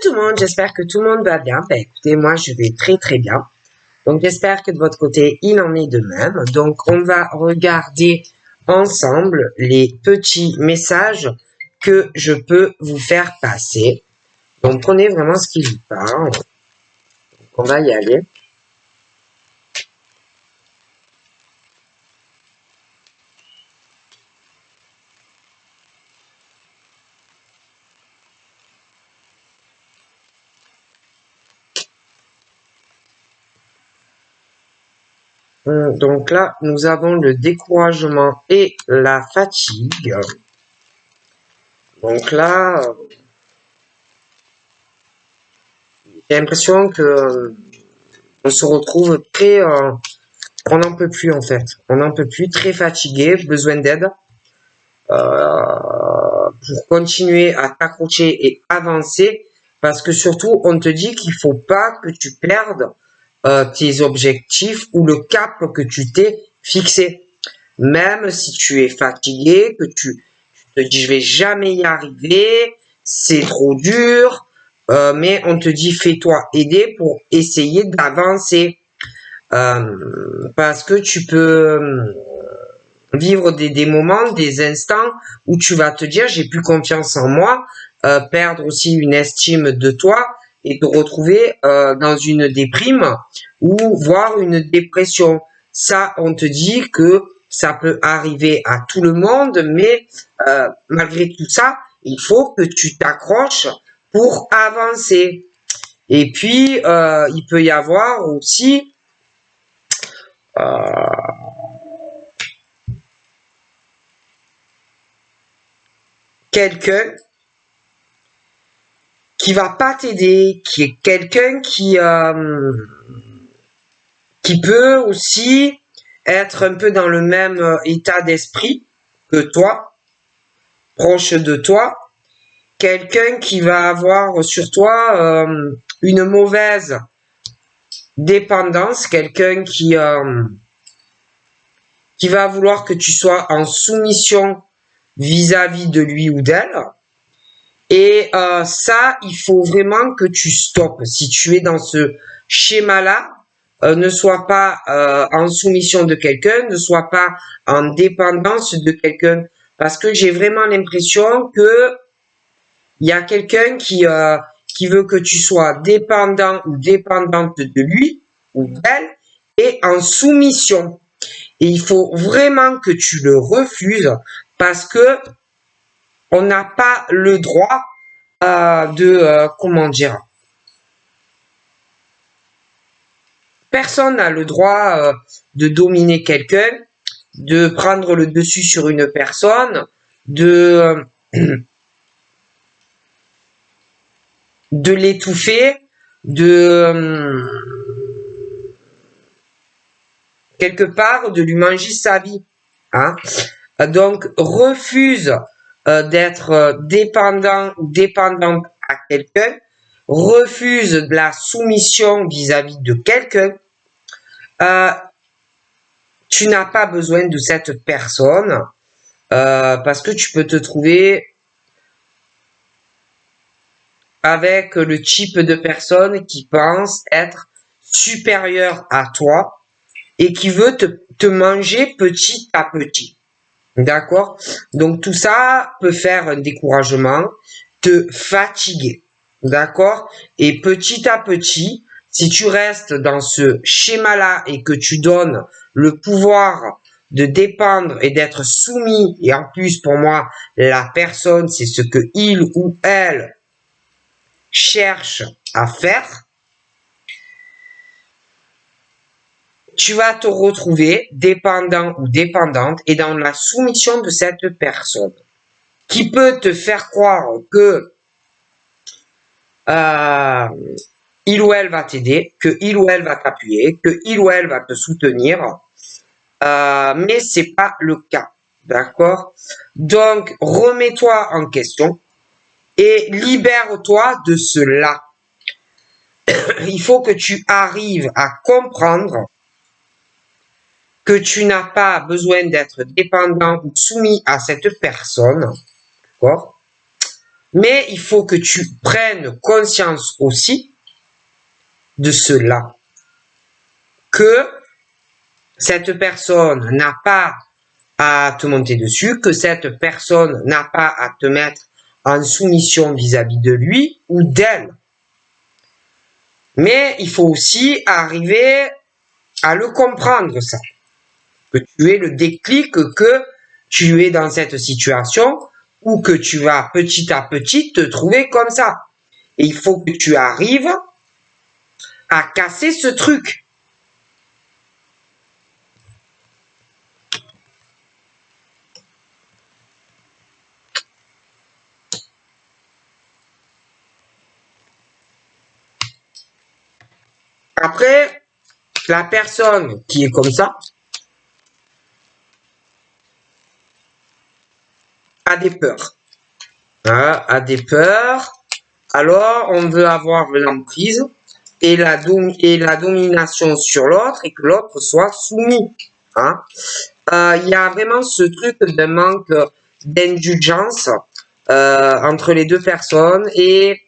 tout le monde, j'espère que tout le monde va bien. Ben, écoutez, moi je vais très très bien. Donc j'espère que de votre côté, il en est de même. Donc on va regarder ensemble les petits messages que je peux vous faire passer. Donc prenez vraiment ce qui vous parle. Donc, on va y aller. Donc là, nous avons le découragement et la fatigue. Donc là, j'ai l'impression que on se retrouve très... on n'en peut plus en fait. On n'en peut plus, très fatigué, besoin d'aide pour continuer à t'accrocher et avancer. Parce que surtout, on te dit qu'il faut pas que tu perdes tes objectifs ou le cap que tu t'es fixé. Même si tu es fatigué, que tu te dis je vais jamais y arriver, c'est trop dur, mais on te dit fais-toi aider pour essayer d'avancer. Parce que tu peux vivre des moments, des instants où tu vas te dire j'ai plus confiance en moi, perdre aussi une estime de toi et te retrouver dans une déprime ou voire une dépression. Ça, on te dit que ça peut arriver à tout le monde, mais malgré tout ça, il faut que tu t'accroches pour avancer. Et puis, il peut y avoir aussi quelqu'un qui va pas t'aider, qui est quelqu'un qui peut aussi être un peu dans le même état d'esprit que toi, proche de toi, quelqu'un qui va avoir sur toi une mauvaise dépendance, quelqu'un qui va vouloir que tu sois en soumission vis-à-vis de lui ou d'elle. Et ça, il faut vraiment que tu stoppes. Si tu es dans ce schéma-là, ne sois pas en soumission de quelqu'un, ne sois pas en dépendance de quelqu'un. Parce que j'ai vraiment l'impression que il y a quelqu'un qui veut que tu sois dépendant ou dépendante de lui ou d'elle et en soumission. Et il faut vraiment que tu le refuses parce que on n'a pas le droit comment dire, personne n'a le droit de dominer quelqu'un, de prendre le dessus sur une personne, de l'étouffer, de quelque part de lui manger sa vie. Hein. Donc refuse d'être dépendant ou dépendante à quelqu'un, refuse de la soumission vis-à-vis de quelqu'un, tu n'as pas besoin de cette personne parce que tu peux te trouver avec le type de personne qui pense être supérieur à toi et qui veut te manger petit à petit. D'accord? Donc tout ça peut faire un découragement, te fatiguer. D'accord? Et petit à petit, si tu restes dans ce schéma-là et que tu donnes le pouvoir de dépendre et d'être soumis, et en plus pour moi, la personne, c'est ce que il ou elle cherche à faire, tu vas te retrouver dépendant ou dépendante et dans la soumission de cette personne qui peut te faire croire que il ou elle va t'aider, que il ou elle va t'appuyer, que il ou elle va te soutenir, mais c'est pas le cas, d'accord? Donc remets-toi en question et libère-toi de cela. Il faut que tu arrives à comprendre que tu n'as pas besoin d'être dépendant ou soumis à cette personne, d'accord? Mais il faut que tu prennes conscience aussi de cela, que cette personne n'a pas à te monter dessus, que cette personne n'a pas à te mettre en soumission vis-à-vis de lui ou d'elle. Mais il faut aussi arriver à le comprendre, ça. Que tu aies le déclic que tu es dans cette situation ou que tu vas petit à petit te trouver comme ça. Et il faut que tu arrives à casser ce truc. Après, la personne qui est comme ça a des peurs. Hein, a des peurs. Alors, on veut avoir l'emprise et la domination sur l'autre et que l'autre soit soumis. Hein. Il y a vraiment ce truc de manque d'indulgence entre les deux personnes et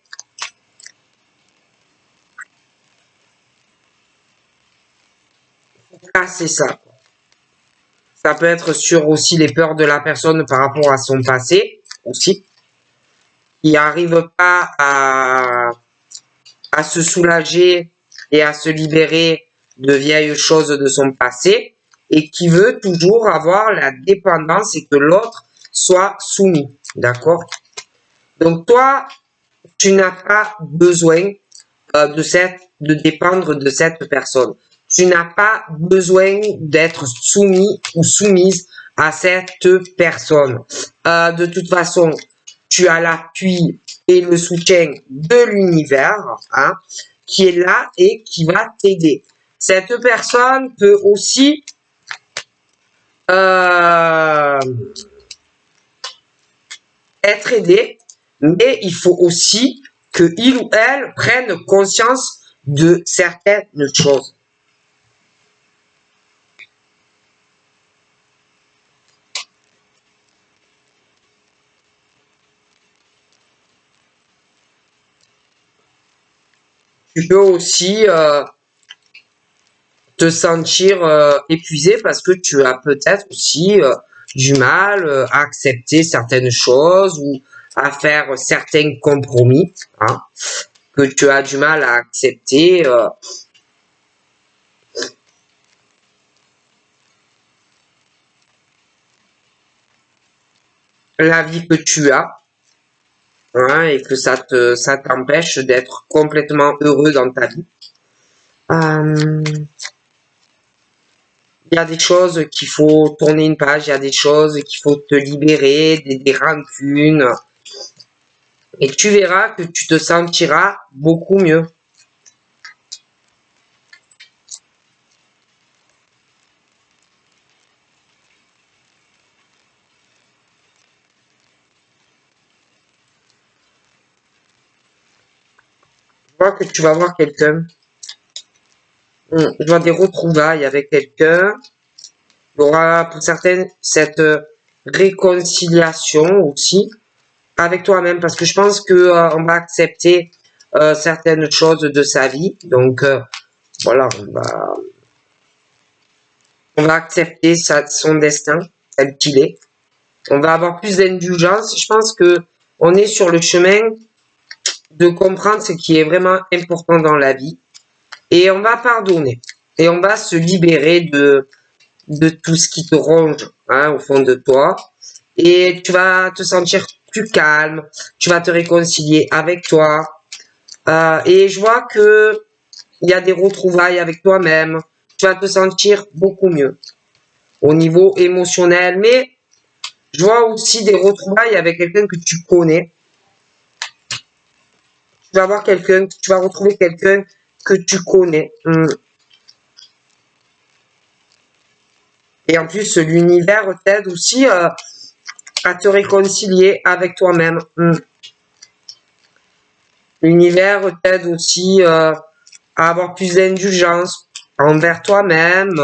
casser ça. Ça peut être sur aussi les peurs de la personne par rapport à son passé aussi. Il n'arrive pas à se soulager et à se libérer de vieilles choses de son passé et qui veut toujours avoir la dépendance et que l'autre soit soumis. D'accord? Donc toi, tu n'as pas besoin de dépendre de cette personne. Tu n'as pas besoin d'être soumis ou soumise à cette personne. De toute façon, tu as l'appui et le soutien de l'univers, hein, qui est là et qui va t'aider. Cette personne peut aussi être aidée, mais il faut aussi que il ou elle prenne conscience de certaines choses. Tu peux aussi te sentir épuisé parce que tu as peut-être aussi du mal à accepter certaines choses ou à faire certains compromis, hein, que tu as du mal à accepter. La vie que tu as, hein, et que ça t'empêche d'être complètement heureux dans ta vie. Il y a des choses qu'il faut tourner une page, il y a des choses qu'il faut te libérer, des rancunes. Et tu verras que tu te sentiras beaucoup mieux. Je vois que tu vas voir quelqu'un. Je vois des retrouvailles avec quelqu'un. Il y aura pour certaines cette réconciliation aussi avec toi-même parce que je pense que on va accepter certaines choses de sa vie. Donc voilà, on va accepter son destin tel qu'il est. On va avoir plus d'indulgence. Je pense que on est sur le chemin de comprendre ce qui est vraiment important dans la vie. Et on va pardonner. Et on va se libérer de tout ce qui te ronge, hein, au fond de toi. Et tu vas te sentir plus calme. Tu vas te réconcilier avec toi. Et je vois que il y a des retrouvailles avec toi-même. Tu vas te sentir beaucoup mieux au niveau émotionnel. Mais je vois aussi des retrouvailles avec quelqu'un que tu connais. Tu vas voir quelqu'un, tu vas retrouver quelqu'un que tu connais. Et en plus, l'univers t'aide aussi à te réconcilier avec toi-même. L'univers t'aide aussi à avoir plus d'indulgence envers toi-même,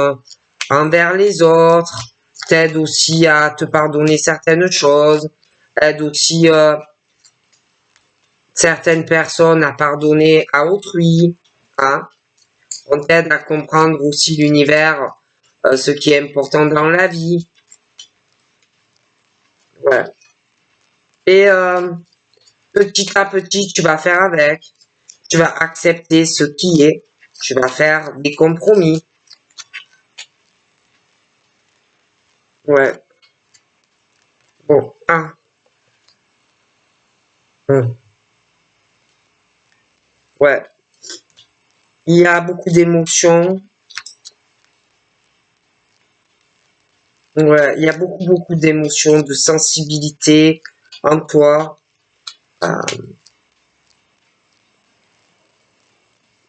envers les autres. T'aide aussi à te pardonner certaines choses. Aide aussi certaines personnes à pardonner à autrui. Hein. On t'aide à comprendre aussi l'univers, ce qui est important dans la vie. Ouais. Et petit à petit, tu vas faire avec. Tu vas accepter ce qui est. Tu vas faire des compromis. Ouais. Bon. Ah. Ouais. Il y a beaucoup d'émotions. Ouais. Il y a beaucoup d'émotions, de sensibilité en toi.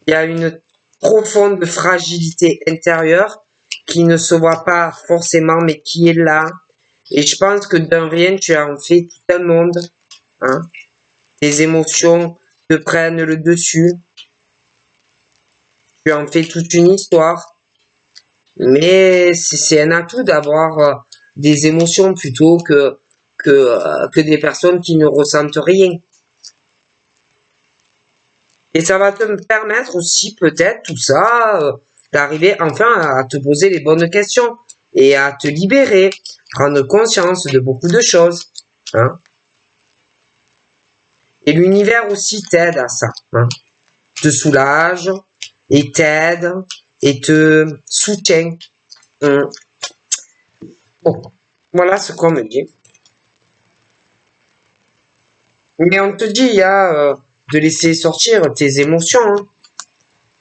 Il y a une profonde fragilité intérieure qui ne se voit pas forcément, mais qui est là. Et je pense que d'un rien, tu as en fait tout un monde. Hein. Tes émotions te prennent le dessus. Tu en fais toute une histoire. Mais c'est un atout d'avoir des émotions plutôt que des personnes qui ne ressentent rien. Et ça va te permettre aussi peut-être tout ça, d'arriver enfin à te poser les bonnes questions et à te libérer, prendre conscience de beaucoup de choses. Hein. Et l'univers aussi t'aide à ça. Hein. Te soulage et t'aide et te soutient. Hein. Bon, voilà ce qu'on me dit. Mais on te dit, il y a de laisser sortir tes émotions. Hein.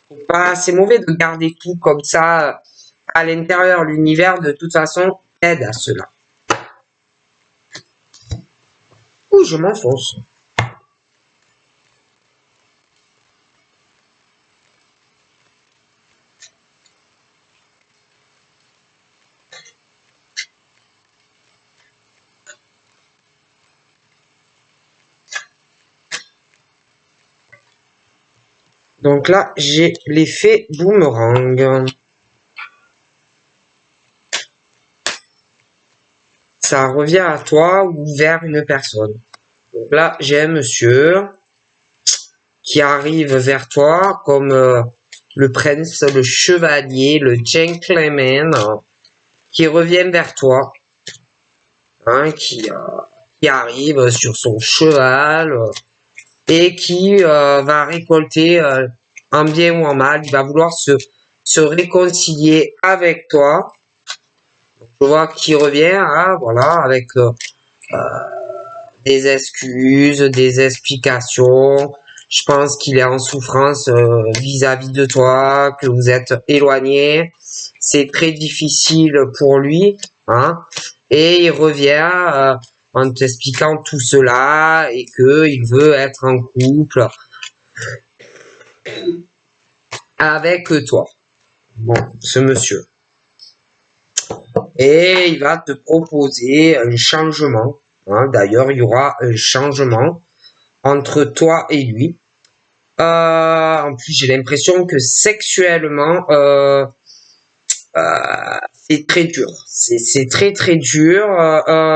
Faut pas, c'est mauvais de garder tout comme ça à l'intérieur. L'univers, de toute façon, aide à cela. Ouh, je m'enfonce. Donc là, j'ai l'effet boomerang. Ça revient à toi ou vers une personne. Donc là, j'ai un monsieur qui arrive vers toi comme le prince, le chevalier, le gentleman, qui revient vers toi, hein, qui arrive sur son cheval et qui va récolter en bien ou en mal. Il va vouloir se réconcilier avec toi. Je vois qu'il revient, hein, voilà, avec des excuses, des explications. Je pense qu'il est en souffrance vis-à-vis de toi, que vous êtes éloignés. C'est très difficile pour lui, hein. Et il revient en t'expliquant tout cela et que il veut être en couple avec toi. Bon, ce monsieur. Et il va te proposer un changement. Hein. D'ailleurs, il y aura un changement entre toi et lui. En plus, j'ai l'impression que sexuellement, c'est très dur. C'est très dur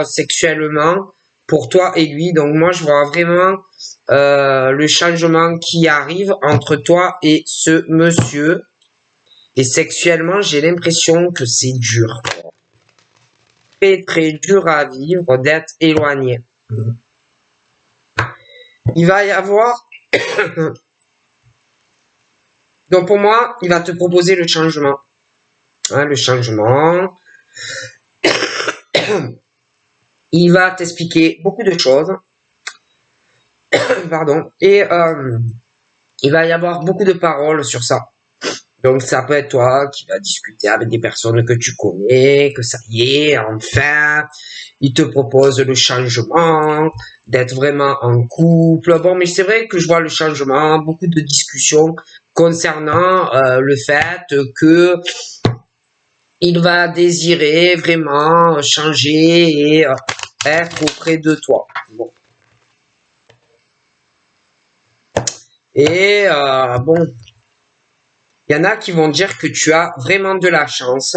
sexuellement pour toi et lui. Donc moi, je vois vraiment le changement qui arrive entre toi et ce monsieur. Et sexuellement, j'ai l'impression que c'est dur. Très dur à vivre d'être éloigné. Il va y avoir... Donc pour moi, il va te proposer le changement. Hein, le changement. Il va t'expliquer beaucoup de choses. Pardon. Et il va y avoir beaucoup de paroles sur ça. Donc ça peut être toi qui vas discuter avec des personnes que tu connais, que ça y est, enfin, il te propose le changement, d'être vraiment en couple. Bon, mais c'est vrai que je vois le changement, beaucoup de discussions concernant le fait que il va désirer vraiment changer et être auprès de toi. Bon. Et bon, il y en a qui vont dire que tu as vraiment de la chance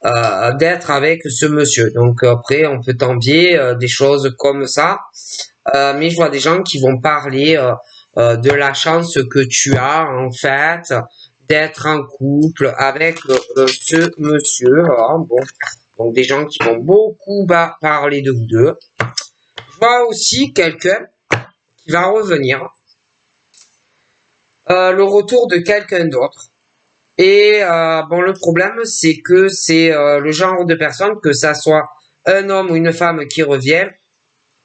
d'être avec ce monsieur. Donc après, on peut t'envier des choses comme ça. mais je vois des gens qui vont parler de la chance que tu as, en fait, d'être en couple avec ce monsieur. Bon, donc des gens qui vont beaucoup parler de vous deux. Je vois aussi quelqu'un qui va revenir, le retour de quelqu'un d'autre. Et bon, le problème, c'est que c'est le genre de personne, que ça soit un homme ou une femme qui revient,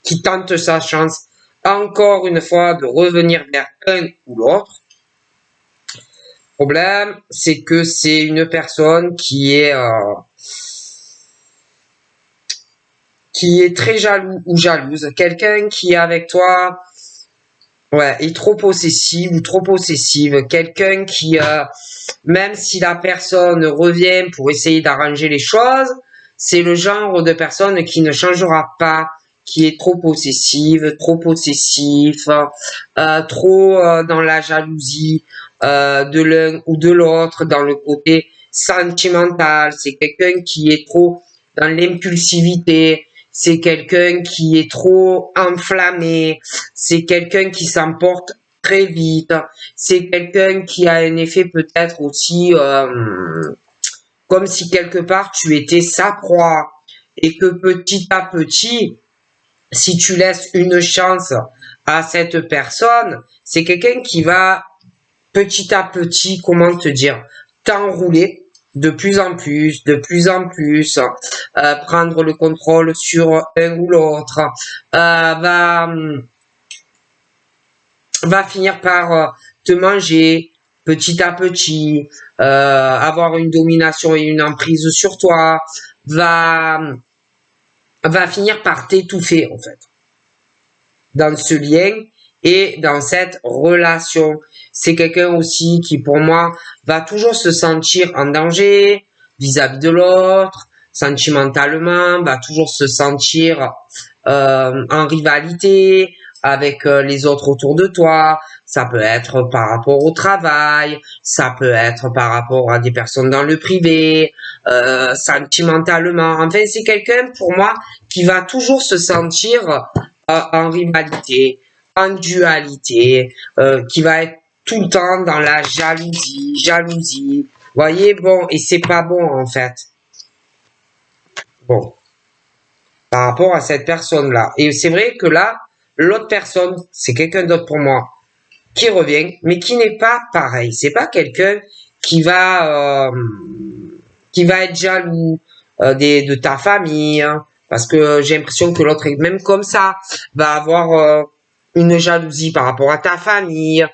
qui tente sa chance encore une fois de revenir vers un ou l'autre. Le problème, c'est que c'est une personne qui est très jaloux ou jalouse, quelqu'un qui est avec toi, ouais, est trop possessif ou trop possessive, quelqu'un qui même si la personne revient pour essayer d'arranger les choses, c'est le genre de personne qui ne changera pas, qui est trop possessive, trop possessif, trop dans la jalousie de l'un ou de l'autre, dans le côté sentimental. C'est quelqu'un qui est trop dans l'impulsivité. C'est quelqu'un qui est trop enflammé. C'est quelqu'un qui s'emporte très vite. C'est quelqu'un qui a un effet peut-être aussi comme si quelque part tu étais sa proie et que petit à petit, si tu laisses une chance à cette personne, c'est quelqu'un qui va petit à petit, comment te dire, t'enrouler de plus en plus, prendre le contrôle sur un ou l'autre, va finir par te manger petit à petit, avoir une domination et une emprise sur toi, va finir par t'étouffer en fait dans ce lien et dans cette relation. C'est quelqu'un aussi qui pour moi va toujours se sentir en danger vis-à-vis de l'autre, sentimentalement, va toujours se sentir en rivalité avec les autres autour de toi. Ça peut être par rapport au travail, ça peut être par rapport à des personnes dans le privé, sentimentalement. Enfin, c'est quelqu'un pour moi qui va toujours se sentir en rivalité, en dualité, qui va être tout le temps dans la jalousie. Voyez, bon, et c'est pas bon en fait. Bon, par rapport à cette personne-là. Et c'est vrai que là, l'autre personne, c'est quelqu'un d'autre pour moi, qui revient, mais qui n'est pas pareil. C'est pas quelqu'un qui va être jaloux de ta famille, hein, parce que j'ai l'impression que l'autre est même comme ça, va avoir une jalousie par rapport à ta famille,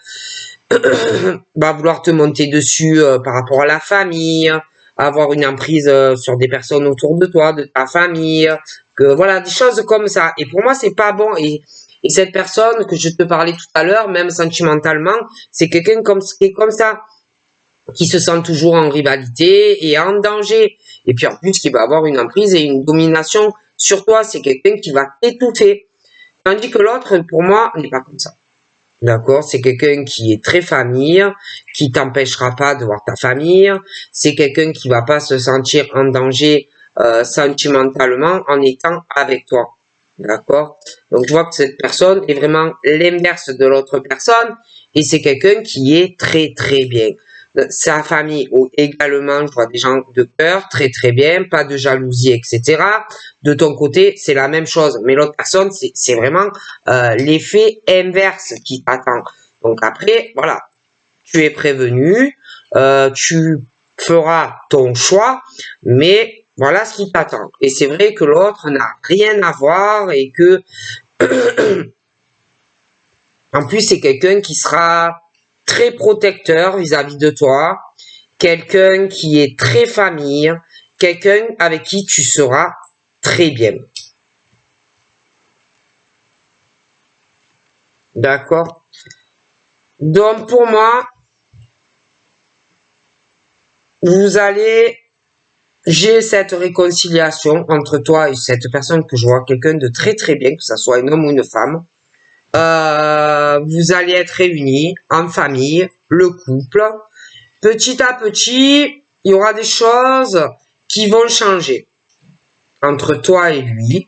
va vouloir te monter dessus par rapport à la famille, avoir une emprise sur des personnes autour de toi, de ta famille, que voilà, des choses comme ça. Et pour moi, c'est pas bon. Et cette personne que je te parlais tout à l'heure, même sentimentalement, c'est quelqu'un qui est comme ça, qui se sent toujours en rivalité et en danger. Et puis en plus, qui va avoir une emprise et une domination sur toi. C'est quelqu'un qui va t'étouffer. Tandis que l'autre, pour moi, n'est pas comme ça. D'accord? C'est quelqu'un qui est très famille, qui t'empêchera pas de voir ta famille. C'est quelqu'un qui va pas se sentir en danger sentimentalement en étant avec toi. D'accord? Donc je vois que cette personne est vraiment l'inverse de l'autre personne et c'est quelqu'un qui est très très bien. Sa famille également, je vois des gens de cœur, très très bien, pas de jalousie, etc. De ton côté, c'est la même chose, mais l'autre personne, c'est vraiment l'effet inverse qui t'attend. Donc après, voilà, tu es prévenu, tu feras ton choix, mais voilà ce qui t'attend. Et c'est vrai que l'autre n'a rien à voir et que en plus c'est quelqu'un qui sera très protecteur vis-à-vis de toi, quelqu'un qui est très famille, quelqu'un avec qui tu seras très bien. D'accord? Donc pour moi, j'ai cette réconciliation entre toi et cette personne que je vois, quelqu'un de très très bien, que ce soit un homme ou une femme. Vous allez être réunis en famille, le couple. Petit à petit, il y aura des choses qui vont changer entre toi et lui.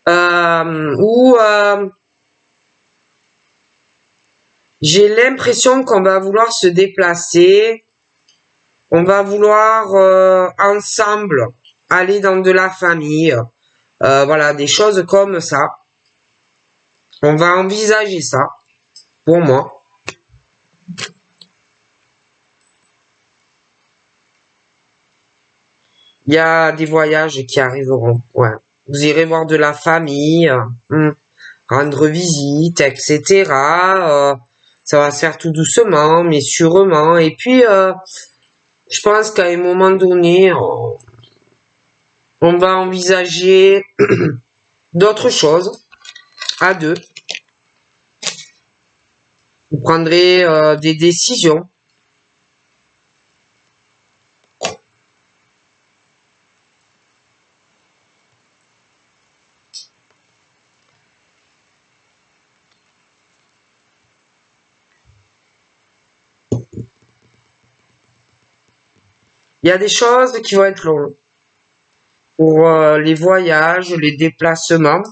Ou j'ai l'impression qu'on va vouloir se déplacer, on va vouloir ensemble aller dans de la famille, voilà, des choses comme ça. On va envisager ça, pour moi. Il y a des voyages qui arriveront, ouais. Vous irez voir de la famille, rendre visite, etc. Ça va se faire tout doucement, mais sûrement. Et puis, je pense qu'à un moment donné, on va envisager d'autres choses à deux. Vous prendrez des décisions. Il y a des choses qui vont être longues. Pour les voyages, les déplacements,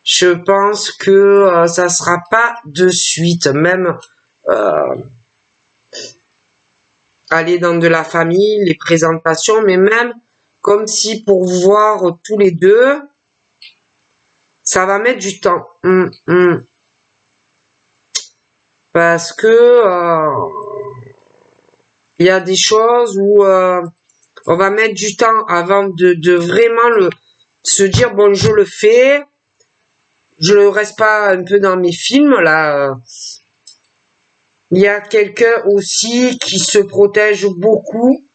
je pense que ça sera pas de suite. Même aller dans de la famille, les présentations, mais même comme si pour vous voir tous les deux, ça va mettre du temps. Parce que il y a des choses où on va mettre du temps avant de vraiment se dire bon, je le fais, je ne reste pas un peu dans mes films là. Il y a quelqu'un aussi qui se protège beaucoup,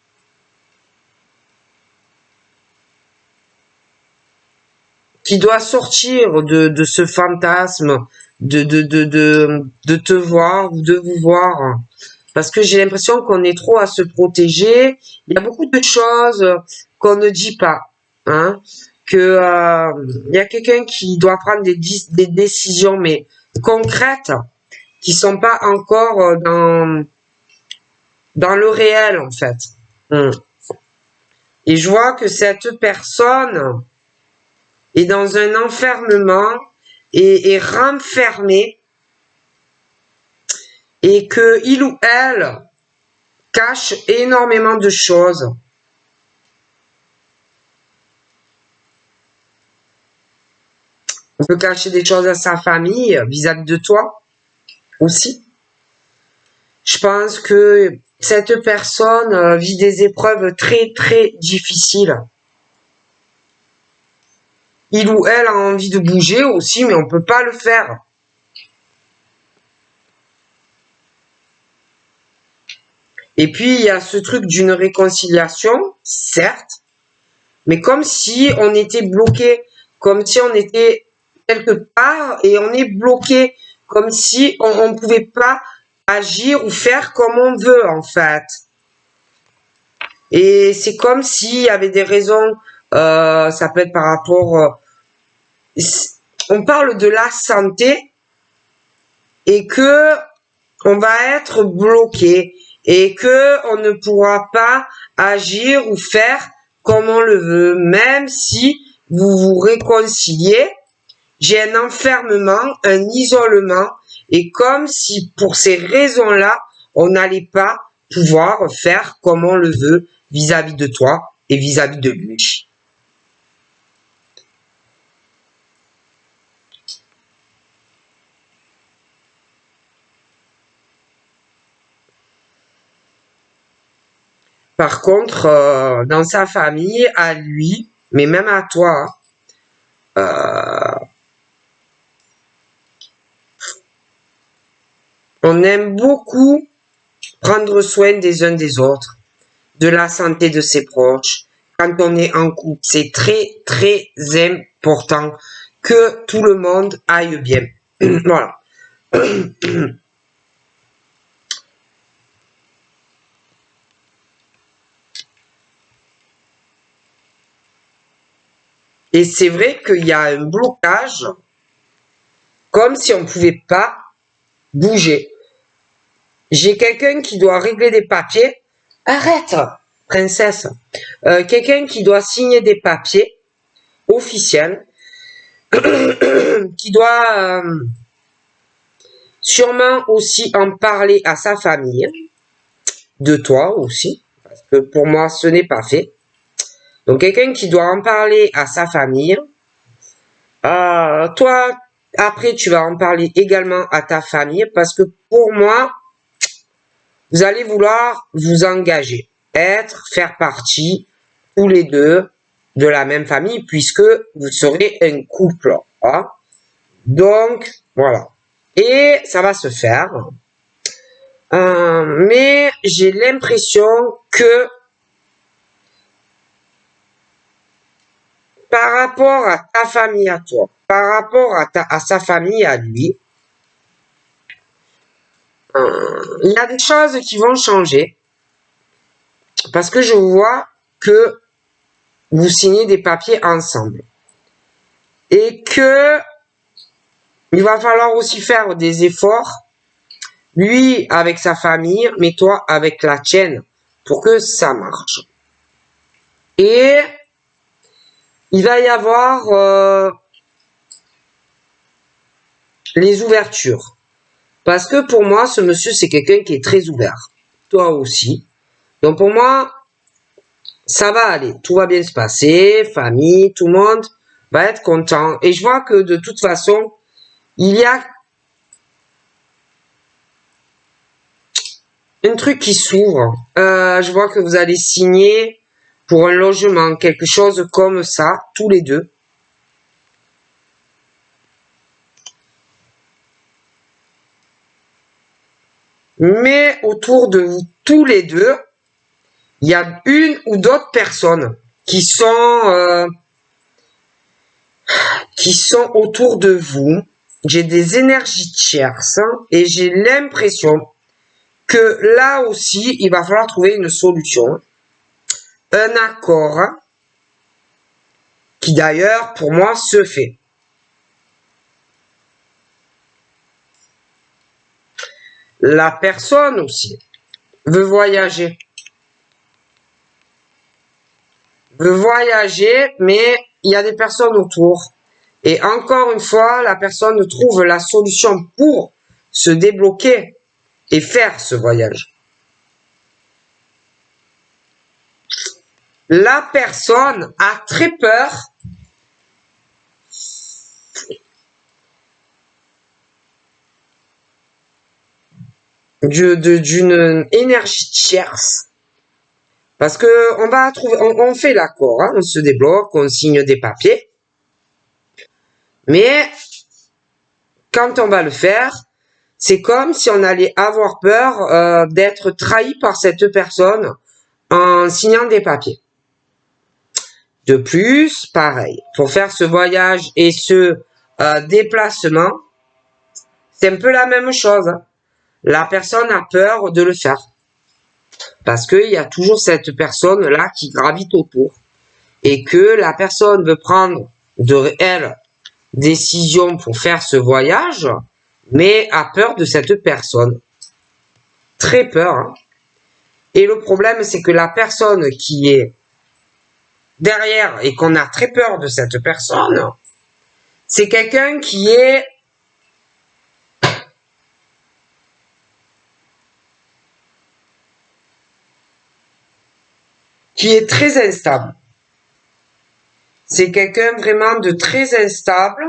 qui doit sortir de ce fantasme de te voir ou de vous voir. Parce que j'ai l'impression qu'on est trop à se protéger. Il y a beaucoup de choses qu'on ne dit pas. Hein, que il y a quelqu'un qui doit prendre des décisions mais concrètes qui sont pas encore dans le réel en fait. Et je vois que cette personne est dans un enfermement et renfermée et que il ou elle cache énormément de choses. On peut cacher des choses à sa famille vis-à-vis de toi aussi. Je pense que cette personne vit des épreuves très très difficiles. Il ou elle a envie de bouger aussi, mais on peut pas le faire. Et puis, il y a ce truc d'une réconciliation, certes, mais comme si on était bloqué, comme si on était quelque part et on est bloqué, comme si on ne pouvait pas agir ou faire comme on veut, en fait. Et c'est comme s'il y avait des raisons, ça peut être par rapport... on parle de la santé et que on va être bloqué et que on ne pourra pas agir ou faire comme on le veut, même si vous vous réconciliez. J'ai un enfermement, un isolement, et comme si pour ces raisons-là, on n'allait pas pouvoir faire comme on le veut vis-à-vis de toi et vis-à-vis de lui. Par contre, dans sa famille, à lui, mais même à toi, on aime beaucoup prendre soin des uns des autres, de la santé de ses proches. Quand on est en couple, c'est très très important que tout le monde aille bien. Voilà. Et c'est vrai qu'il y a un blocage, comme si on ne pouvait pas bouger. J'ai quelqu'un qui doit régler des papiers. Arrête, princesse. Quelqu'un qui doit signer des papiers officiels. qui doit sûrement aussi en parler à sa famille, de toi aussi, parce que pour moi, ce n'est pas fait. Donc, quelqu'un qui doit en parler à sa famille. Toi, après, tu vas en parler également à ta famille, parce que pour moi, vous allez vouloir vous engager, faire partie, tous les deux, de la même famille, puisque vous serez un couple. Hein. Donc, voilà. Et ça va se faire. Mais j'ai l'impression que par rapport à ta famille à toi, par rapport à sa famille à lui, il y a des choses qui vont changer. Parce que je vois que vous signez des papiers ensemble. Et que il va falloir aussi faire des efforts, lui avec sa famille, mais toi avec la tienne, pour que ça marche. Et il va y avoir les ouvertures. Parce que pour moi, ce monsieur, c'est quelqu'un qui est très ouvert. Toi aussi. Donc pour moi, ça va aller. Tout va bien se passer. Famille, tout le monde va être content. Et je vois que de toute façon, il y a un truc qui s'ouvre. Je vois que vous allez signer pour un logement, quelque chose comme ça, tous les deux. Mais autour de vous, tous les deux, il y a une ou d'autres personnes qui sont autour de vous. J'ai des énergies tierces et j'ai l'impression que là aussi, il va falloir trouver une solution, un accord qui d'ailleurs, pour moi, se fait. La personne aussi veut voyager. Mais il y a des personnes autour. Et encore une fois, la personne trouve la solution pour se débloquer et faire ce voyage. La personne a très peur d'une énergie tierce. Parce que on va trouver, on fait l'accord, hein, on se débloque, on signe des papiers. Mais quand on va le faire, c'est comme si on allait avoir peur d'être trahi par cette personne en signant des papiers. De plus, pareil, pour faire ce voyage et ce déplacement, c'est un peu la même chose. La personne a peur de le faire. Parce qu'il y a toujours cette personne-là qui gravite autour. Et que la personne veut prendre de réelles décisions pour faire ce voyage, mais a peur de cette personne. Très peur. Hein. Et le problème, c'est que la personne qui est derrière et qu'on a très peur de cette personne, c'est quelqu'un qui est très instable. C'est quelqu'un vraiment de très instable.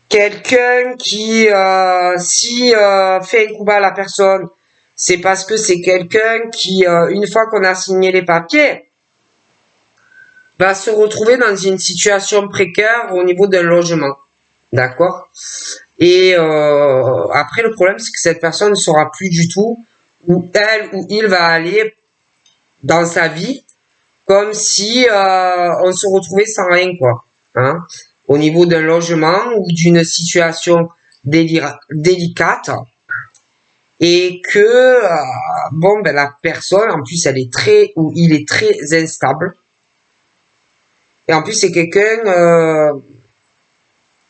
Quelqu'un qui, si fait un coup bas à la personne, c'est parce que c'est quelqu'un qui, une fois qu'on a signé les papiers, va se retrouver dans une situation précaire au niveau d'un logement. D'accord? Et après, le problème, c'est que cette personne ne saura plus du tout où elle ou il va aller dans sa vie, comme si on se retrouvait sans rien, quoi. Hein? Au niveau d'un logement ou d'une situation délicate. Et que, bon, ben, la personne, en plus, il est très instable. Et en plus, c'est quelqu'un,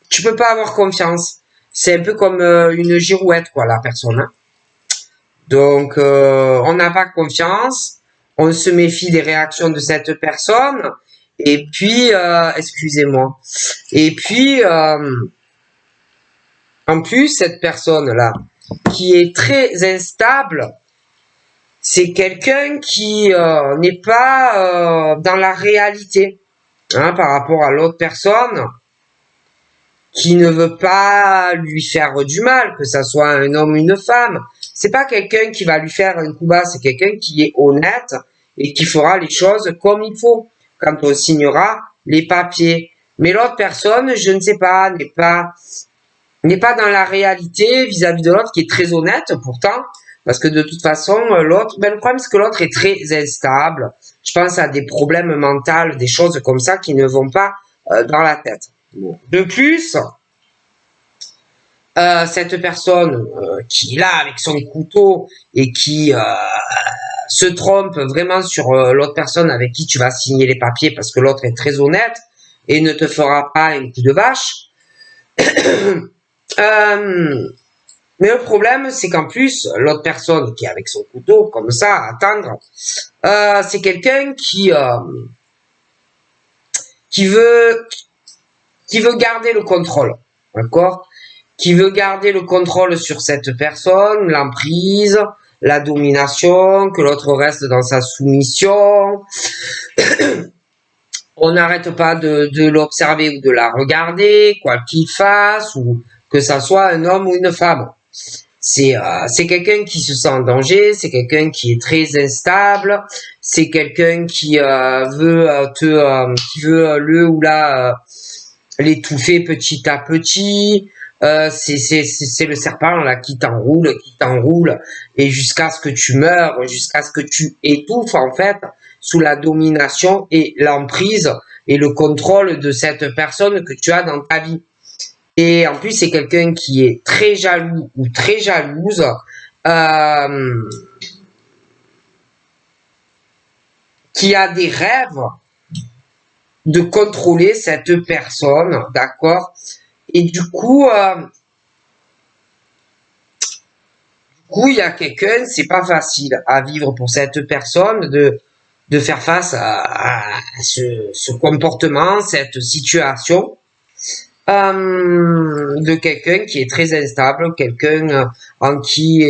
tu peux pas avoir confiance. C'est un peu comme une girouette, quoi, la personne. Hein. Donc, on n'a pas confiance. On se méfie des réactions de cette personne. Et puis, excusez-moi. Et puis, en plus, cette personne-là, qui est très instable, c'est quelqu'un qui n'est pas dans la réalité, hein, par rapport à l'autre personne, qui ne veut pas lui faire du mal, que ça soit un homme ou une femme. C'est pas quelqu'un qui va lui faire un coup bas, c'est quelqu'un qui est honnête et qui fera les choses comme il faut quand on signera les papiers. Mais l'autre personne, je ne sais pas, n'est pas dans la réalité vis-à-vis de l'autre, qui est très honnête pourtant, parce que de toute façon, l'autre, le problème c'est que l'autre est très instable. Je pense à des problèmes mentaux, des choses comme ça qui ne vont pas dans la tête. De plus, cette personne qui est là avec son couteau et qui se trompe vraiment sur l'autre personne avec qui tu vas signer les papiers parce que l'autre est très honnête et ne te fera pas un coup de vache. Mais le problème, c'est qu'en plus, l'autre personne qui est avec son couteau, comme ça, à attendre, c'est quelqu'un qui veut garder le contrôle, d'accord? Qui veut garder le contrôle sur cette personne, l'emprise, la domination, que l'autre reste dans sa soumission. On n'arrête pas de l'observer ou de la regarder, quoi qu'il fasse, ou que ça soit un homme ou une femme. C'est quelqu'un qui se sent en danger, c'est quelqu'un qui est très instable, c'est quelqu'un qui veut qui veut le ou la l'étouffer petit à petit. C'est le serpent là qui t'enroule, et jusqu'à ce que tu meurs, jusqu'à ce que tu étouffes en fait sous la domination et l'emprise et le contrôle de cette personne que tu as dans ta vie. Et en plus, c'est quelqu'un qui est très jaloux ou très jalouse, qui a des rêves de contrôler cette personne, d'accord? Et du coup, il y a quelqu'un, c'est pas facile à vivre pour cette personne de faire face à ce comportement, cette situation. De quelqu'un qui est très instable, quelqu'un en qui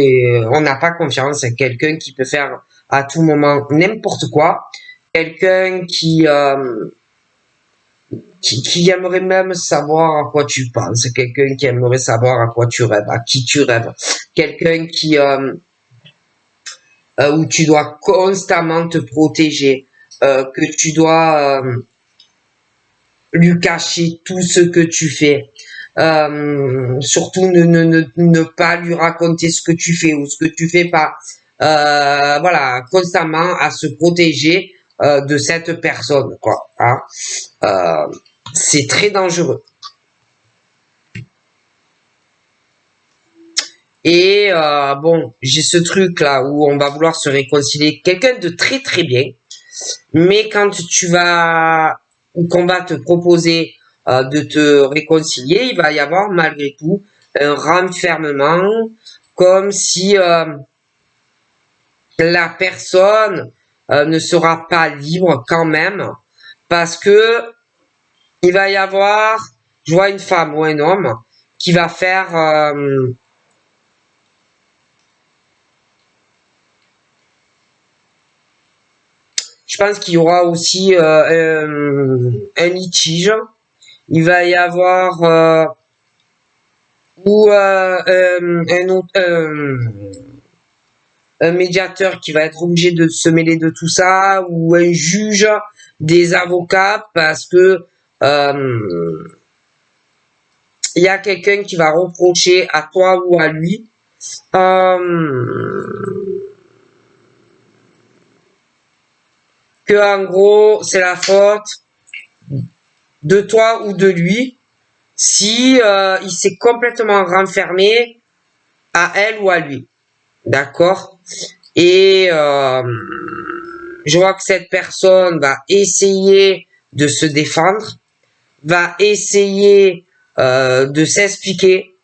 on n'a pas confiance, quelqu'un qui peut faire à tout moment n'importe quoi, quelqu'un qui aimerait même savoir à quoi tu penses, quelqu'un qui aimerait savoir à quoi tu rêves, à qui tu rêves, quelqu'un qui où tu dois constamment te protéger, que tu dois lui cacher tout ce que tu fais. Surtout ne pas lui raconter ce que tu fais ou ce que tu fais pas. Voilà, constamment à se protéger de cette personne, quoi. Hein. C'est très dangereux. Et bon, j'ai ce truc là où on va vouloir se réconcilier. Quelqu'un de très très bien, mais quand tu vas ou qu'on va te proposer de te réconcilier, il va y avoir malgré tout un renfermement, comme si la personne ne sera pas libre quand même, parce que il va y avoir, je vois une femme ou un homme qui va faire je pense qu'il y aura aussi un litige. Il va y avoir un médiateur qui va être obligé de se mêler de tout ça, ou un juge, des avocats, parce que il y a quelqu'un qui va reprocher à toi ou à lui que en gros c'est la faute de toi ou de lui si il s'est complètement renfermé à elle ou à lui, d'accord? Et je vois que cette personne va essayer de se défendre, va essayer de s'expliquer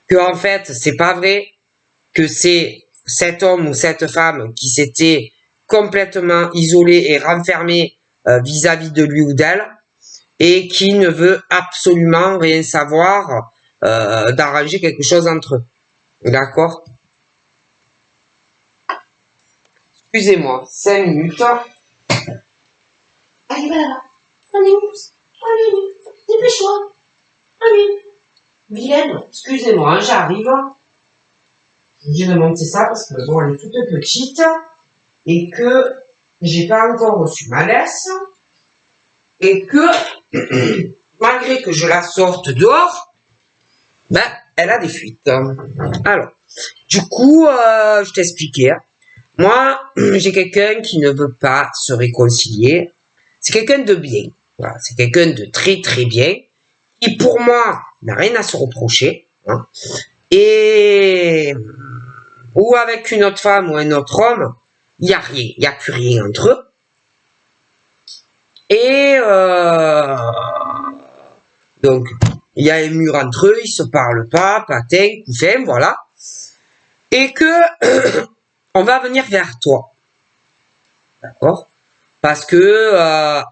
que en fait c'est pas vrai, que c'est cet homme ou cette femme qui s'était complètement isolé et renfermé vis-à-vis de lui ou d'elle et qui ne veut absolument rien savoir d'arranger quelque chose entre eux. D'accord? Excusez-moi, 5 minutes. Allez, voilà. Allez, dépêche-toi. Allez. Vilaine, excusez-moi, j'arrive. Je vais monter ça parce que bon, elle est toute petite et que j'ai pas encore reçu ma laisse et que malgré que je la sorte dehors, ben elle a des fuites. Alors, du coup, je t'expliquais. Moi, j'ai quelqu'un qui ne veut pas se réconcilier. C'est quelqu'un de bien. Voilà, c'est quelqu'un de très très bien qui pour moi n'a rien à se reprocher. Hein, et ou avec une autre femme ou un autre homme, il n'y a rien, il n'y a plus rien entre eux. Et donc, il y a un mur entre eux, ils se parlent pas, patin, couffin, voilà. Et que on va venir vers toi. D'accord? Parce que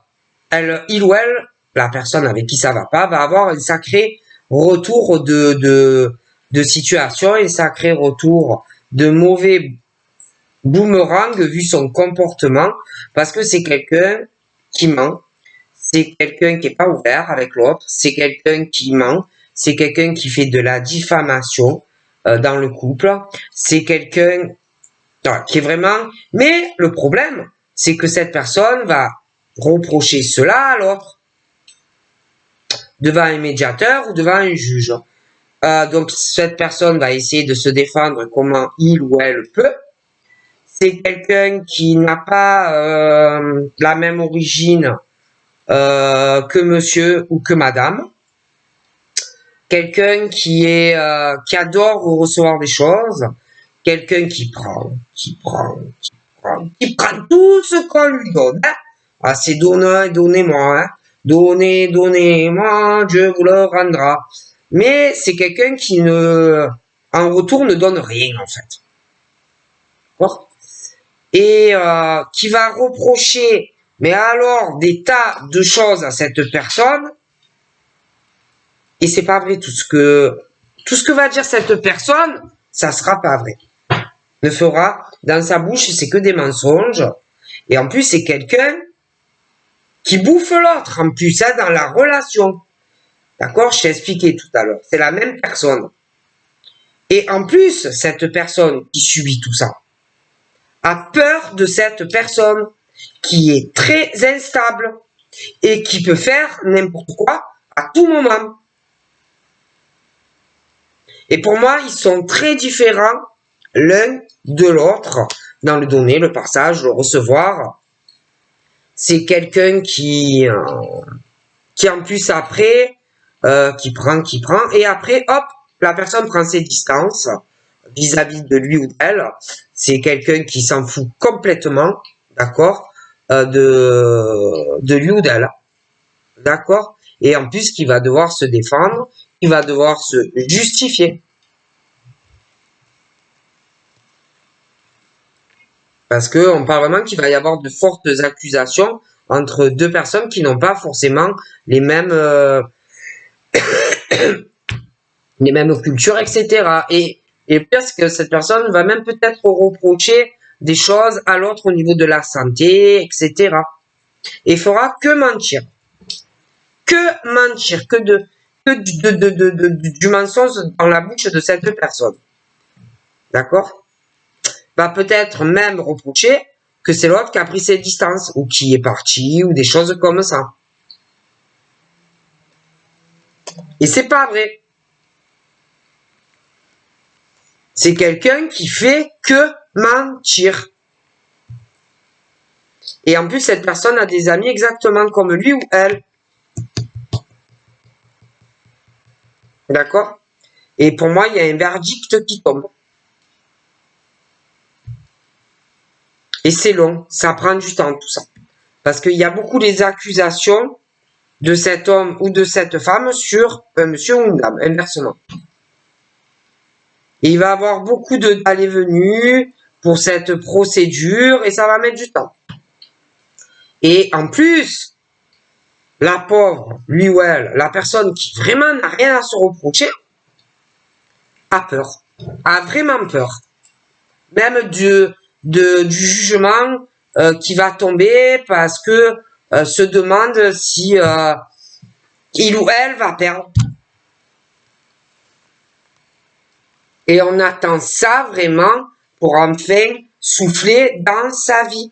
il ou elle, la personne avec qui ça va pas, va avoir un sacré retour de situation, un sacré retour de mauvais boomerang vu son comportement, parce que c'est quelqu'un qui ment, c'est quelqu'un qui est pas ouvert avec l'autre, c'est quelqu'un qui ment, c'est quelqu'un qui fait de la diffamation dans le couple, c'est quelqu'un qui est vraiment... Mais le problème, c'est que cette personne va reprocher cela à l'autre, devant un médiateur ou devant un juge. Donc cette personne va essayer de se défendre comment il ou elle peut. C'est quelqu'un qui n'a pas la même origine que monsieur ou que madame. Quelqu'un qui adore recevoir des choses. Quelqu'un qui prend tout ce qu'on lui donne. Hein. Ah, c'est donnez-moi. Hein. Donnez-moi, Dieu vous le rendra. Mais c'est quelqu'un qui en retour, ne donne rien, en fait. D'accord? Et qui va reprocher, mais alors, des tas de choses à cette personne. Et c'est pas vrai, tout ce que va dire cette personne, ça sera pas vrai. Ne fera, dans sa bouche, c'est que des mensonges. Et en plus, c'est quelqu'un qui bouffe l'autre, en plus, hein, dans la relation. D'accord? Je t'ai expliqué tout à l'heure. C'est la même personne. Et en plus, cette personne qui subit tout ça a peur de cette personne qui est très instable et qui peut faire n'importe quoi à tout moment. Et pour moi, ils sont très différents l'un de l'autre dans le donner, le partage, le recevoir. C'est quelqu'un qui en plus après, qui prend, et après, hop, la personne prend ses distances vis-à-vis de lui ou d'elle. C'est quelqu'un qui s'en fout complètement, d'accord, de lui ou d'elle, d'accord, et en plus qui va devoir se défendre, qui va devoir se justifier. Parce que on parle vraiment qu'il va y avoir de fortes accusations entre deux personnes qui n'ont pas forcément les mêmes cultures, etc. Et parce que cette personne va même peut-être reprocher des choses à l'autre au niveau de la santé, etc. Et fera que mentir. Que mentir, que du mensonge dans la bouche de cette personne. D'accord? Va peut-être même reprocher que c'est l'autre qui a pris ses distances, ou qui est parti, ou des choses comme ça. Et c'est pas vrai. C'est quelqu'un qui fait que mentir. Et en plus, cette personne a des amis exactement comme lui ou elle. D'accord? Et pour moi, il y a un verdict qui tombe. Et c'est long, ça prend du temps tout ça. Parce qu'il y a beaucoup des accusations de cet homme ou de cette femme sur un monsieur ou une dame, inversement. Et il va avoir beaucoup d'allées-venues pour cette procédure et ça va mettre du temps. Et en plus, la pauvre, lui ou elle, la personne qui vraiment n'a rien à se reprocher, a peur, a vraiment peur. Même du jugement qui va tomber parce que se demande si il ou elle va perdre. Et on attend ça vraiment pour enfin souffler dans sa vie.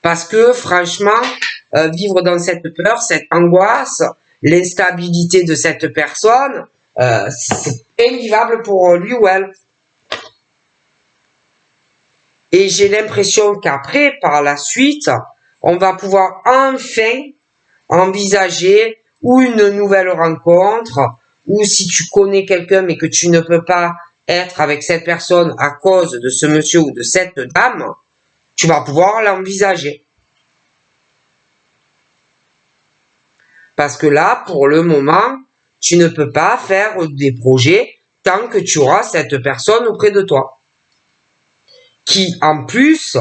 Parce que franchement, vivre dans cette peur, cette angoisse, l'instabilité de cette personne, c'est invivable pour lui ou elle. Et j'ai l'impression qu'après, par la suite, on va pouvoir enfin envisager ou une nouvelle rencontre, ou si tu connais quelqu'un mais que tu ne peux pas être avec cette personne à cause de ce monsieur ou de cette dame, tu vas pouvoir l'envisager. Parce que là, pour le moment, tu ne peux pas faire des projets tant que tu auras cette personne auprès de toi. Qui, en plus,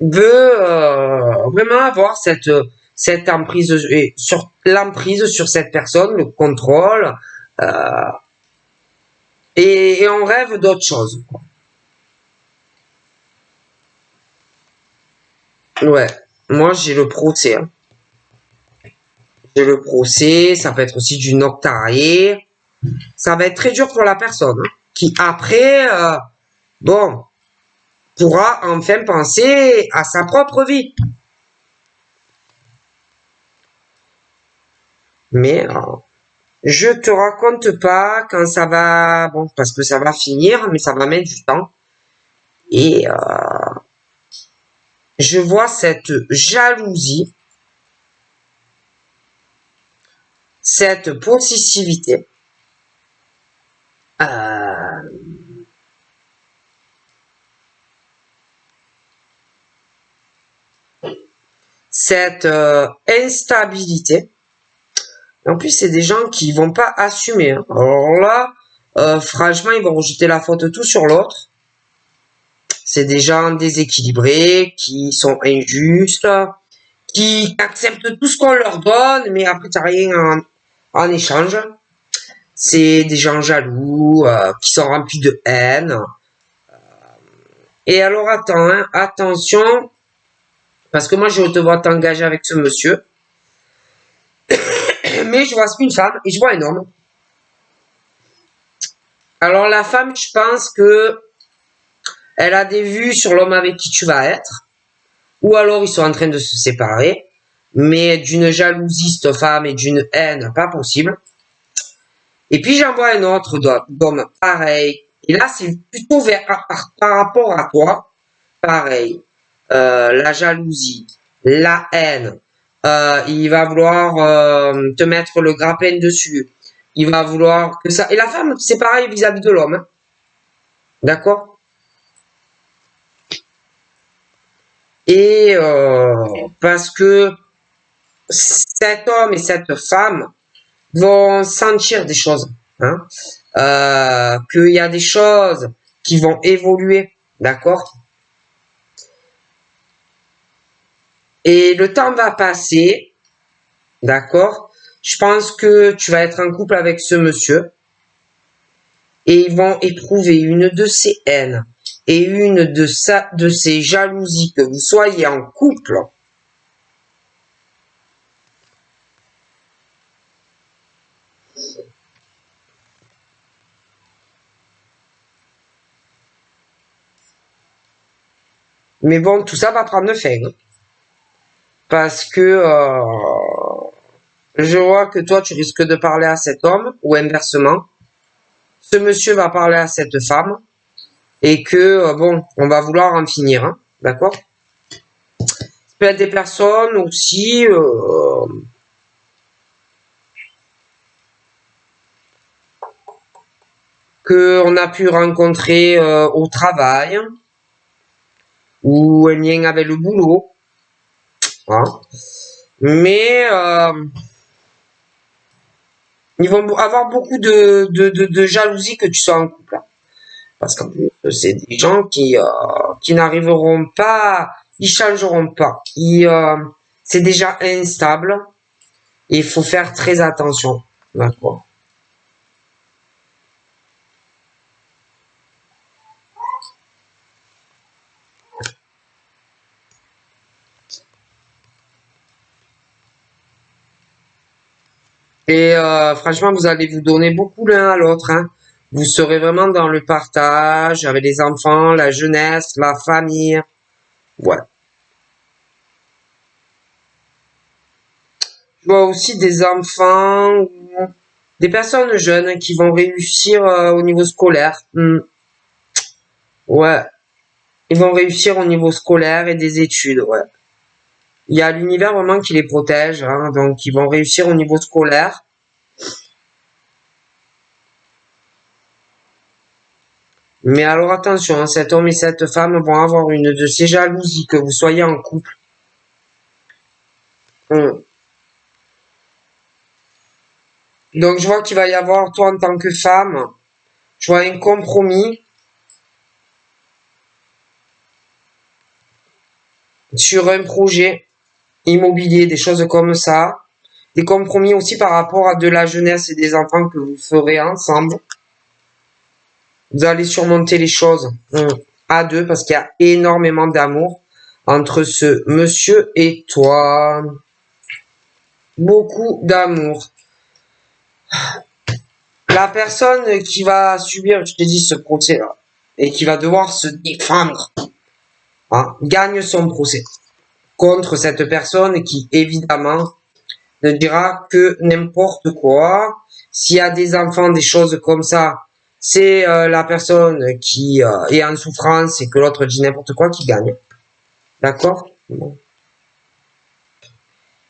veut vraiment avoir cette emprise, sur l'emprise sur cette personne, le contrôle, et on rêve d'autre chose. Ouais, moi j'ai le procès. Hein. J'ai le procès, ça peut être aussi du notarié. Ça va être très dur pour la personne, hein, qui après, bon, pourra enfin penser à sa propre vie. Mais je te raconte pas quand ça va, bon, parce que ça va finir, mais ça va mettre du temps. Et je vois cette jalousie, cette possessivité, cette instabilité. En plus, c'est des gens qui vont pas assumer. Hein. Alors là, franchement, ils vont rejeter la faute tout sur l'autre. C'est des gens déséquilibrés, qui sont injustes, qui acceptent tout ce qu'on leur donne, mais après, t'as rien en échange. C'est des gens jaloux, qui sont remplis de haine. Et alors, attends, hein, attention, parce que moi, je te vois t'engager avec ce monsieur. Mais je vois une femme et je vois un homme. Alors, la femme, je pense que elle a des vues sur l'homme avec qui tu vas être. Ou alors, ils sont en train de se séparer. Mais d'une jalousie, cette femme, et d'une haine, pas possible. Et puis, j'en vois un autre d'homme, pareil. Et là, c'est plutôt par rapport à toi, pareil. La jalousie, la haine. Il va vouloir te mettre le grappin dessus. Il va vouloir que ça... Et la femme, c'est pareil vis-à-vis de l'homme. Hein. D'accord? Et parce que cet homme et cette femme vont sentir des choses. Hein? Qu'il y a des choses qui vont évoluer. D'accord? Et le temps va passer. D'accord? Je pense que tu vas être en couple avec ce monsieur. Et ils vont éprouver une de ces haines et une de ces jalousies, que vous soyez en couple. Mais bon, tout ça va prendre fin. Hein. Parce que je vois que toi, tu risques de parler à cet homme, ou inversement. Ce monsieur va parler à cette femme, et que, bon, on va vouloir en finir. Hein. D'accord? Ça peut être des personnes aussi... qu'on a pu rencontrer au travail, ou un lien avec le boulot. Hein. Mais ils vont avoir beaucoup de jalousie que tu sois en couple. Parce qu'en plus, c'est des gens qui n'arriveront pas, ils changeront pas. C'est déjà instable. Il faut faire très attention. D'accord. Et franchement, vous allez vous donner beaucoup l'un à l'autre. Hein. Vous serez vraiment dans le partage avec les enfants, la jeunesse, la famille. Ouais. Je vois aussi des enfants ou des personnes jeunes qui vont réussir au niveau scolaire. Ouais. Ils vont réussir au niveau scolaire et des études. Ouais. Il y a l'univers vraiment qui les protège. Hein, donc, ils vont réussir au niveau scolaire. Mais alors attention, hein, cet homme et cette femme vont avoir une de ces jalousies que vous soyez en couple. Donc je vois qu'il va y avoir, toi en tant que femme, je vois un compromis sur un projet immobilier, des choses comme ça. Des compromis aussi par rapport à de la jeunesse et des enfants que vous ferez ensemble. Vous allez surmonter les choses à deux parce qu'il y a énormément d'amour entre ce monsieur et toi. Beaucoup d'amour. La personne qui va subir, je t'ai dit, ce procès-là, et qui va devoir se défendre, hein, gagne son procès contre cette personne qui, évidemment, ne dira que n'importe quoi. S'il y a des enfants, des choses comme ça, c'est la personne qui est en souffrance et que l'autre dit n'importe quoi qui gagne. D'accord?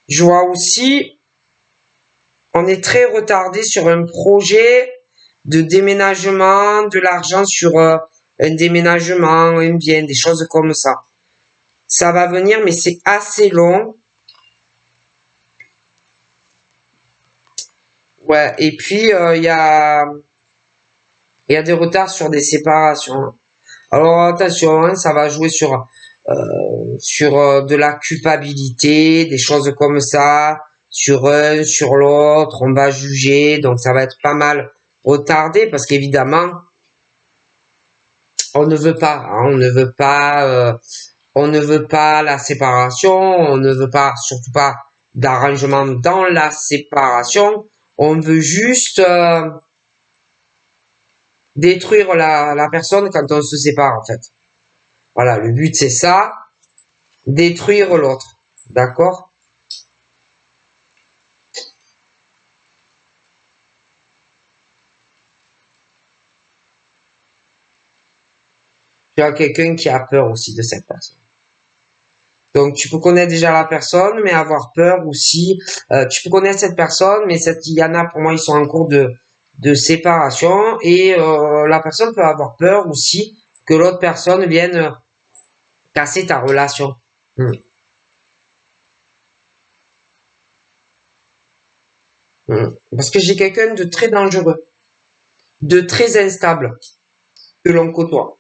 Je vois aussi, on est très retardé sur un projet de déménagement, de l'argent sur un déménagement, un bien, des choses comme ça. Ça va venir, mais c'est assez long. Ouais, et puis il y a des retards sur des séparations. Alors attention, hein, ça va jouer sur de la culpabilité, des choses comme ça, sur un, sur l'autre, on va juger, donc ça va être pas mal retardé parce qu'évidemment, on ne veut pas, hein, on ne veut pas la séparation, on ne veut pas, surtout pas d'arrangement dans la séparation, on veut juste détruire la personne quand on se sépare en fait. Voilà, le but c'est ça, détruire l'autre, d'accord? Tu as quelqu'un qui a peur aussi de cette personne. Donc tu peux connaître déjà la personne, mais avoir peur aussi. Tu peux connaître cette personne, mais il y en a pour moi, ils sont en cours de séparation et la personne peut avoir peur aussi que l'autre personne vienne casser ta relation. Hmm. Parce que j'ai quelqu'un de très dangereux, de très instable que l'on côtoie.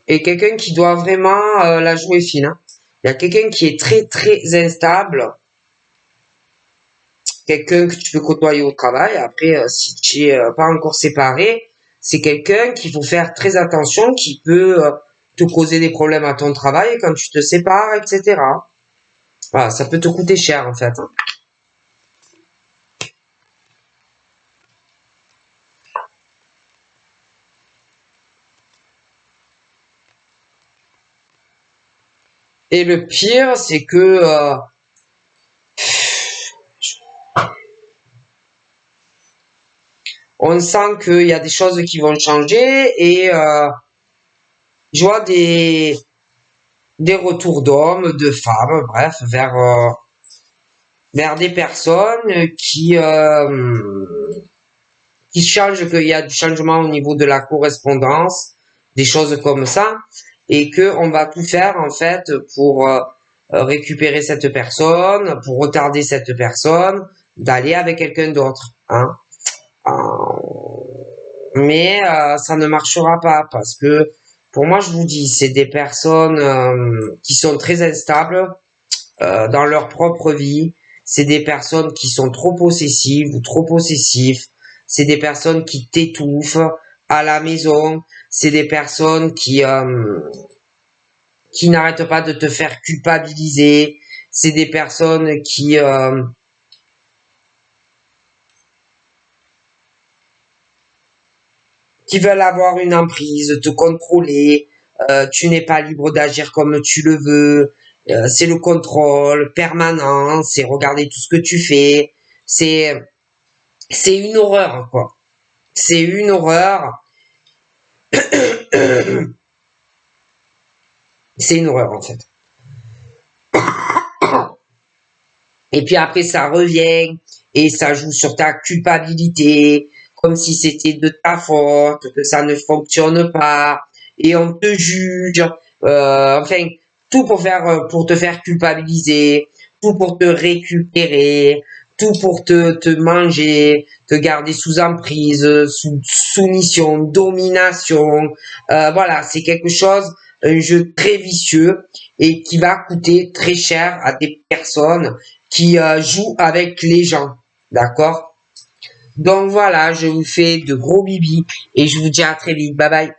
Et quelqu'un qui doit vraiment la jouer fine. Hein. Il y a quelqu'un qui est très très instable, quelqu'un que tu peux côtoyer au travail. Après, si tu es pas encore séparé, c'est quelqu'un qu'il faut faire très attention, qui peut te causer des problèmes à ton travail quand tu te sépares, etc. Voilà, ça peut te coûter cher en fait. Hein. Et le pire, c'est que on sent qu'il y a des choses qui vont changer et je vois des retours d'hommes, de femmes, bref, vers des personnes qui changent, qu'il y a du changement au niveau de la correspondance, des choses comme ça, et que on va tout faire en fait pour récupérer cette personne, pour retarder cette personne, d'aller avec quelqu'un d'autre. Hein. Mais ça ne marchera pas parce que pour moi, je vous dis, c'est des personnes qui sont très instables dans leur propre vie. C'est des personnes qui sont trop possessives ou trop possessifs. C'est des personnes qui t'étouffent à la maison. C'est des personnes qui n'arrêtent pas de te faire culpabiliser. C'est des personnes qui veulent avoir une emprise, te contrôler. Tu n'es pas libre d'agir comme tu le veux. C'est le contrôle permanent. C'est regarder tout ce que tu fais. C'est c'est une horreur, quoi. C'est une horreur. C'est une horreur, en fait. Et puis après, ça revient et ça joue sur ta culpabilité, comme si c'était de ta faute, que ça ne fonctionne pas, et on te juge. Enfin, tout pour te faire culpabiliser, tout pour te récupérer, tout pour te manger, te garder sous emprise, sous soumission, domination. Voilà, c'est quelque chose, un jeu très vicieux et qui va coûter très cher à des personnes qui jouent avec les gens. D'accord? Donc voilà, je vous fais de gros bibis et je vous dis à très vite. Bye bye.